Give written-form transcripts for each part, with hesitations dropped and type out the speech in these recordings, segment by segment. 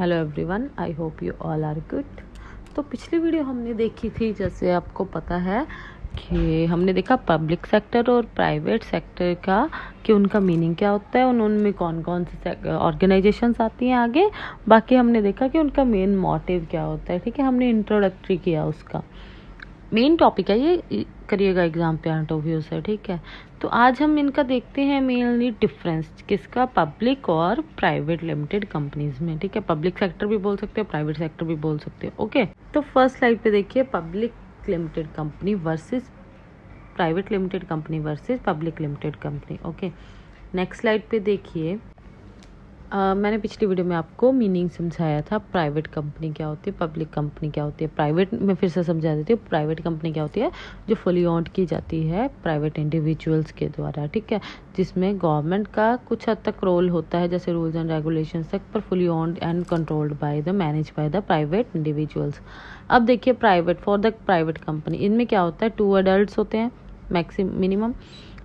Hello everyone, I hope you all are good. तो पिछली video हमने देखी थी, जैसे आपको पता है कि हमने देखा पब्लिक सेक्टर और प्राइवेट सेक्टर का कि उनका मीनिंग क्या होता है, उनमें कौन कौन से ऑर्गेनाइजेशंस आती हैं आगे। बाकी हमने देखा कि उनका मेन मोटिव क्या होता है। ठीक है, हमने इंट्रोडक्टरी किया, उसका मेन टॉपिक है ये, करिएगा एग्जाम पे पॉइंट ऑफ व्यू से। ठीक है, तो आज हम इनका देखते हैं मेनली डिफरेंस किसका, पब्लिक और प्राइवेट लिमिटेड कंपनीज में। ठीक है, पब्लिक सेक्टर भी बोल सकते हो, प्राइवेट सेक्टर भी बोल सकते हो। ओके, तो फर्स्ट स्लाइड पे देखिए, public limited company versus private limited company versus public limited company. Okay, next slide पे देखिए, मैंने पिछली वीडियो में आपको मीनिंग समझाया था, प्राइवेट कंपनी क्या होती है, पब्लिक कंपनी क्या होती है। प्राइवेट में फिर से समझा देती हूँ, प्राइवेट कंपनी क्या होती है, जो फुली ओन्ड की जाती है प्राइवेट इंडिविजुअल्स के द्वारा। ठीक है, जिसमें गवर्नमेंट का कुछ हद तक रोल होता है, जैसे रूल्स एंड रेगुलेशंस तक, पर fully owned and controlled by the manage by the private individuals. अब देखिए, private, for the private company, इनमें क्या होता है, 2 एडल्ट होते हैं मिनिमम।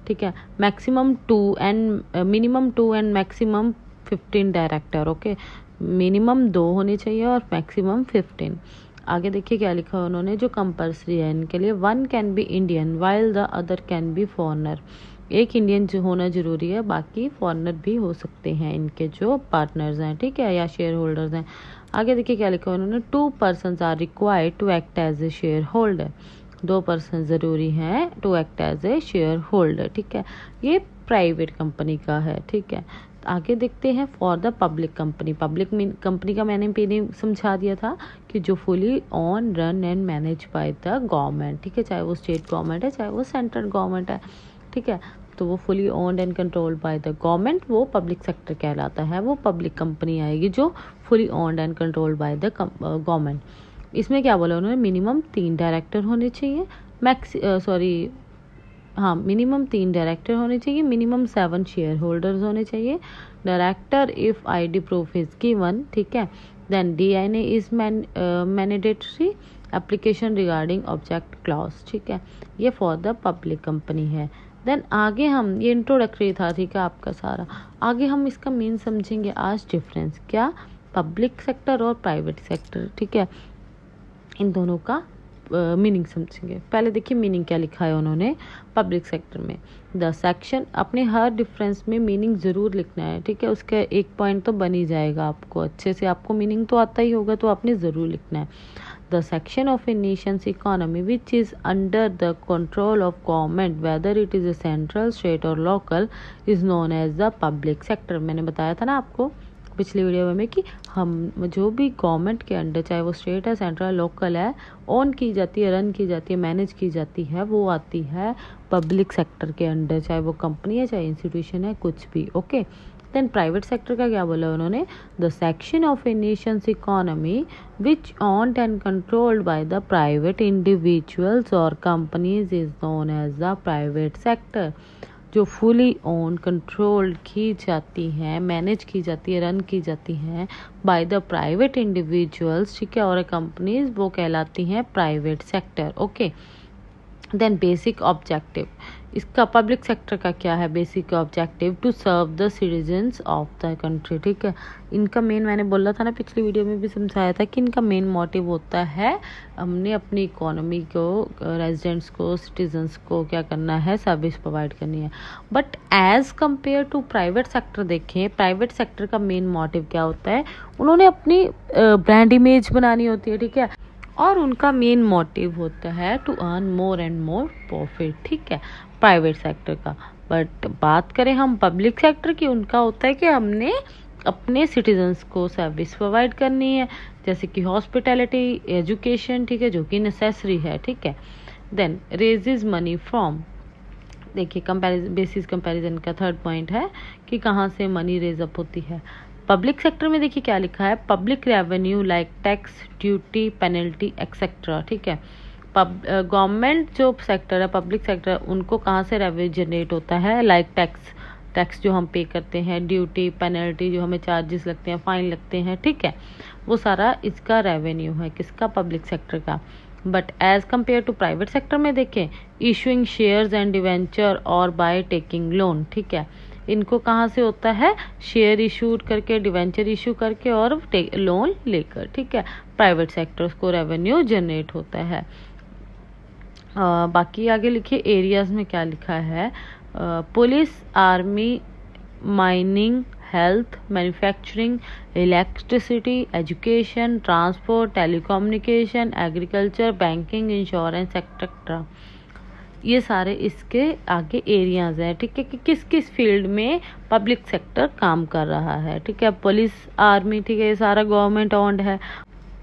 ठीक है, maximum 2 and minimum 2 and maximum 15 director. Okay, minimum 2 होने चाहिए और मैक्सिमम 15। आगे देखिए क्या लिखा है उन्होंने, जो कंपल्सरी है इनके लिए, 1 can be Indian while the other can be foreigner. एक इंडियन जो होना जरूरी है, बाकी फॉरनर भी हो सकते हैं इनके जो पार्टनर्स हैं। ठीक है, या शेयर होल्डर्स हैं। आगे देखिए क्या लिखा है उन्होंने, 2 person are required to act as a share holder. 2 person जरूरी हैं to act as a share holder. ठीक है, ये प्राइवेट कंपनी का है। ठीक है, आगे देखते हैं for the public company. Public company का मैंने पहले समझा दिया था कि जो fully on run and manage by the government. ठीक है, चाहे वो स्टेट गवर्नमेंट है, चाहे वो सेंट्रल गवर्नमेंट है। ठीक है, तो वो fully owned and controlled by the government, वो पब्लिक सेक्टर कहलाता है। वो पब्लिक कंपनी आएगी जो fully owned and controlled by the government. इसमें क्या बोला उन्होंने, मिनिमम 3 डायरेक्टर होने चाहिए, मिनिमम 3 डायरेक्टर होने चाहिए, मिनिमम 7 शेयर होल्डर्स होने चाहिए। Director if ID proof is given. ठीक है, then DNA is mandatory, application regarding object clause. ठीक है, ये फॉर द पब्लिक कंपनी है। देन आगे हम, ये इंट्रोडक्टरी था, ठीक है आपका सारा। आगे हम इसका मेन समझेंगे आज डिफरेंस, क्या, पब्लिक सेक्टर और प्राइवेट सेक्टर। ठीक है, इन दोनों का मीनिंग समझेंगे। पहले देखिए मीनिंग क्या लिखा है उन्होंने पब्लिक सेक्टर में। द सेक्शन, अपने हर डिफरेंस में मीनिंग ज़रूर लिखना है। ठीक है, उसका एक पॉइंट तो बन ही जाएगा आपको अच्छे से, आपको मीनिंग तो आता ही होगा, तो आपने ज़रूर लिखना है। The section of a nation's economy which is under the control of government whether it is a central, state और local, is known as the public sector. मैंने बताया था ना आपको पिछली वीडियो में कि हम जो भी गवर्नमेंट के अंडर, चाहे वो स्टेट है, सेंट्रल, लोकल है, ऑन की जाती है, रन की जाती है, मैनेज की जाती है, वो आती है पब्लिक सेक्टर के अंडर, चाहे वो कंपनी है, चाहे इंस्टीट्यूशन है, कुछ भी। ओके, देन प्राइवेट सेक्टर का क्या बोला उन्होंने, the section of a nation's economy which owned and controlled by the private individuals और companies is known as the private sector. जो फुली ओन कंट्रोल्ड की जाती हैं, मैनेज की जाती है, रन की जाती हैं बाय द प्राइवेट इंडिविजुअल्स। ठीक है, और कंपनीज, वो कहलाती हैं private sector. Okay, then basic objective, इसका पब्लिक सेक्टर का क्या है basic objective, to serve the citizens of the country. ठीक है, इनका मेन, मैंने बोला था ना पिछली वीडियो में भी समझाया था कि इनका मेन मोटिव होता है, हमने अपनी इकोनॉमी को, रेजिडेंट्स को, सिटीजन्स को क्या करना है, सर्विस प्रोवाइड करनी है। But as compare to private sector देखें, प्राइवेट सेक्टर का मेन मोटिव क्या होता है, उन्होंने अपनी ब्रांड इमेज बनानी होती है। ठीक है, और उनका मेन मोटिव होता है to earn more and more profit. ठीक है, प्राइवेट सेक्टर का। बट बात करें हम पब्लिक सेक्टर की, उनका होता है कि हमने अपने सिटीजन्स को सर्विस प्रोवाइड करनी है, जैसे कि हॉस्पिटैलिटी, एजुकेशन। ठीक है, जो कि नेसेसरी है। ठीक है, देन रेजेज मनी फ्रॉम, देखिए बेसिस कंपैरिजन का थर्ड पॉइंट है कि कहाँ से मनी रेज अप होती है। पब्लिक सेक्टर में देखिए क्या लिखा है, public revenue like tax, duty, penalty etcetera. ठीक है, गवर्नमेंट जो सेक्टर है, पब्लिक सेक्टर, उनको कहाँ से रेवेन्यू जनरेट होता है, लाइक टैक्स जो हम पे करते हैं, ड्यूटी, पेनल्टी जो हमें चार्जेस लगते हैं, फाइन लगते हैं। ठीक है, वो सारा इसका रेवेन्यू है, किसका, पब्लिक सेक्टर का। But as compare to private sector में देखें, इशूइंग शेयर्स एंड डिवेंचर और बाय टेकिंग लोन। ठीक है, इनको कहाँ से होता है, शेयर इशू करके, डिवेंचर इशू करके और लोन लेकर, ठीक है। प्राइवेट सेक्टर्स को रेवेन्यू जनरेट होता है। बाकी आगे लिखिए एरियाज में क्या लिखा है। Police, army, mining, health, manufacturing, electricity, education, transport, telecommunication, agriculture, banking, insurance etcetera, ये सारे इसके आगे एरियाज हैं, ठीक है, कि किस किस फील्ड में पब्लिक सेक्टर काम कर रहा है, ठीक है। पुलिस, आर्मी, ठीक है, ये सारा गवर्नमेंट ओन्ड है,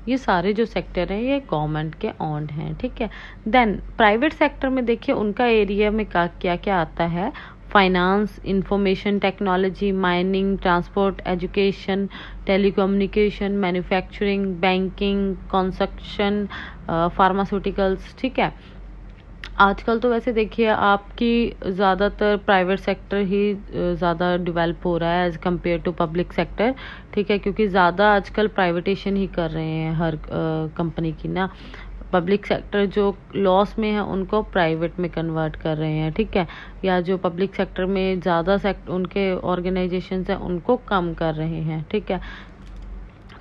ये सारे जो सेक्टर हैं ये गवर्नमेंट के ओन्ड हैं, ठीक है। देन प्राइवेट सेक्टर में देखिए उनका एरिया में क्या क्या आता है। Finance, information technology, mining, transport, education, telecommunication, manufacturing, banking, construction, pharmaceuticals, ठीक है। आजकल तो वैसे देखिए आपकी ज़्यादातर प्राइवेट सेक्टर ही ज़्यादा डेवलप हो रहा है as compare to public sector, ठीक है, क्योंकि ज़्यादा आजकल प्राइवेटेशन ही कर रहे हैं हर कंपनी की ना। पब्लिक सेक्टर जो लॉस में है उनको प्राइवेट में कन्वर्ट कर रहे हैं, ठीक है, या जो पब्लिक सेक्टर में ज़्यादा उनके ऑर्गेनाइजेशंस हैं उनको कम कर रहे हैं, ठीक है।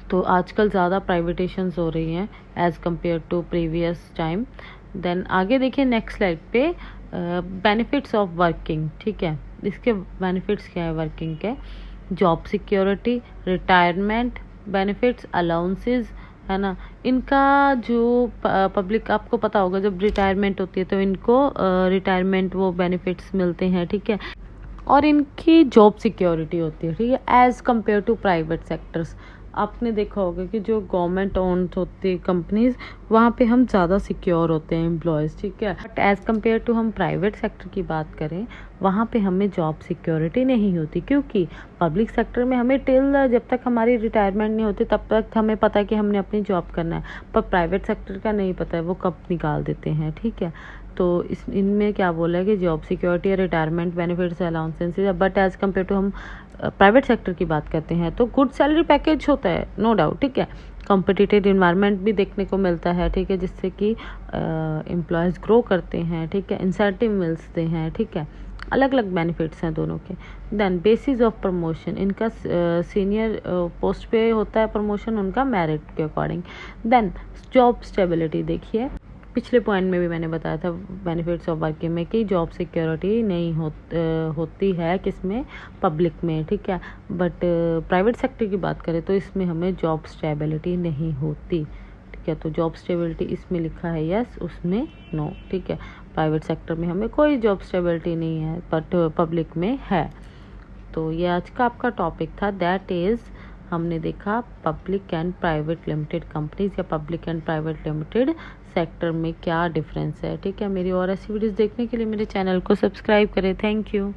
तो आजकल ज़्यादा प्राइवेटेशंस हो रही हैं as compare to previous time. Then आगे देखिए नेक्स्ट स्लाइड पे बेनिफिट्स ऑफ वर्किंग, ठीक है। इसके बेनिफिट्स क्या है वर्किंग के। Job security, retirement benefits, allowances, है ना। इनका जो पब्लिक, आपको पता होगा जब रिटायरमेंट होती है तो इनको रिटायरमेंट वो बेनिफिट्स मिलते हैं, ठीक है, और इनकी जॉब सिक्योरिटी होती है, ठीक है, as compare to private sectors. आपने देखा होगा कि जो गवर्नमेंट ओन होती कंपनीज वहाँ पे हम ज़्यादा सिक्योर होते हैं एम्प्लॉयज़, ठीक है, बट एज़ कम्पेयर टू हम प्राइवेट सेक्टर की बात करें वहाँ पे हमें जॉब सिक्योरिटी नहीं होती, क्योंकि पब्लिक सेक्टर में हमें टिल जब तक हमारी रिटायरमेंट नहीं होती तब तक हमें पता है कि हमने अपनी जॉब करना है, पर प्राइवेट सेक्टर का नहीं पता है, वो कब निकाल देते हैं, ठीक है। तो इनमें क्या बोला है कि जॉब सिक्योरिटी या retirement benefits, allowances, but as compare to हम प्राइवेट सेक्टर की बात करते हैं तो गुड सैलरी पैकेज होता है, नो डाउट, ठीक है। कॉम्पिटिटिव इन्वायरमेंट भी देखने को मिलता है, ठीक है, जिससे कि एम्प्लॉयज़ ग्रो करते हैं, ठीक है, इंसेंटिव मिलते हैं, ठीक है, अलग अलग बेनिफिट्स हैं दोनों के। देन बेसिस ऑफ प्रमोशन, इनका सीनियर पोस्ट पे होता है प्रमोशन उनका मेरिट के अकॉर्डिंग। देन जॉब स्टेबिलिटी, देखिए पिछले पॉइंट में भी मैंने बताया था बेनिफिट्स ऑफ वर्किंग में कि जॉब सिक्योरिटी नहीं होती है किसमें, पब्लिक में, ठीक है, बट प्राइवेट सेक्टर की बात करें तो इसमें हमें जॉब स्टेबिलिटी नहीं होती, ठीक है। तो जॉब स्टेबिलिटी इसमें लिखा है यस, उसमें नो, ठीक है। प्राइवेट सेक्टर में हमें कोई जॉब स्टेबिलिटी नहीं है बट पब्लिक में है। तो ये आज का आपका टॉपिक था, दैट इज़ हमने देखा public and private limited companies या public and private limited sector में क्या डिफरेंस है, ठीक है। मेरी और ऐसी वीडियोस देखने के लिए मेरे चैनल को सब्सक्राइब करें। Thank you.